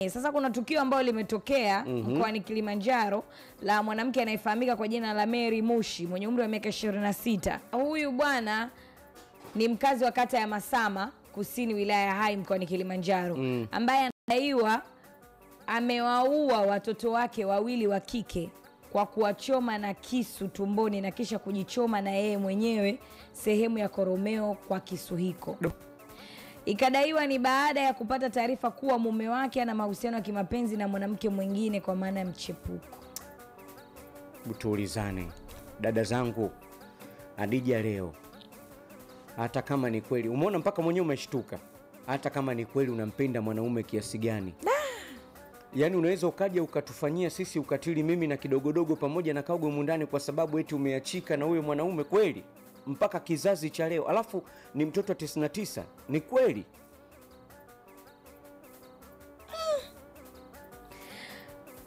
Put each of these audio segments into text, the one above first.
Sasa kuna tukio ambalo limetokea mkoani Kilimanjaro la mwanamke anayefahamika kwa jina la Mary Mushi mwenye umri wa miaka 26. Huyu bwana ni mkazi wa kata ya Masama Kusini, wilaya ya Hai, mkoani Kilimanjaro, ambaye anadaiwa amewaua watoto wake wawili wa kike kwa kuwachoma na kisu tumboni na kisha kujichoma na yeye mwenyewe sehemu ya koromeo kwa kisu hiko. Ikadaiwa ni baada ya kupata taarifa kuwa mume wake ana mahusiano ya kimapenzi na mwanamke mwingine kwa maana ya mchepuko. Tuulizane dada zangu, Adija, leo hata kama ni kweli, umeona mpaka mwenyewe umeshtuka, hata kama ni kweli unampenda mwanaume kiasi gani, yani unaweza ukaja ukatufanyia sisi ukatili, mimi na kidogodogo pamoja na Kagwe mundani, kwa sababu eti umeachika na huyo mwanaume kweli? Mpaka kizazi cha leo, alafu ni mtoto wa 99, ni kweli?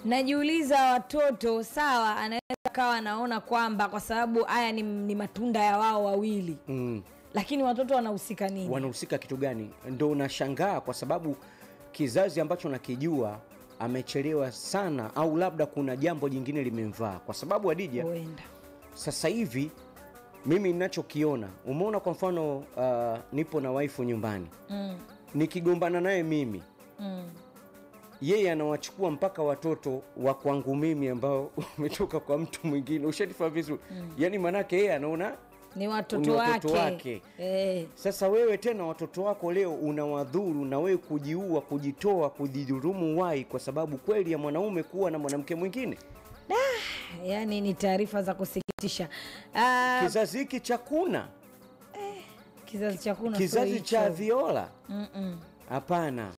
Najiuliza, watoto sawa, anaweza kawa anaona kwamba kwa sababu haya ni matunda ya wao wawili, lakini watoto wanahusika nini? Wanahusika kitu gani? Ndio unashangaa, kwa sababu kizazi ambacho nakijua amechelewa sana, au labda kuna jambo jingine limemvaa, kwa sababu Adija, sasa hivi mimi ninachokiona, umeona kwa mfano nipo na waifu nyumbani, nikigombana naye mimi, yeye anawachukua mpaka watoto wa kwangu mimi ambao umetoka kwa mtu mwingine. Ushanifahamu vizuri? Yani manake yeye anaona ni watoto wake. Sasa wewe tena watoto wako leo unawadhuru, na wewe kujiua, kujitoa, kujidhurumu wai kwa sababu kweli ya mwanaume kuwa na mwanamke mwingine. Yani ni taarifa za kusikitisha. Kizazi hiki cha kuna kizazi cha kuna, kizazi cha viola. Hapana.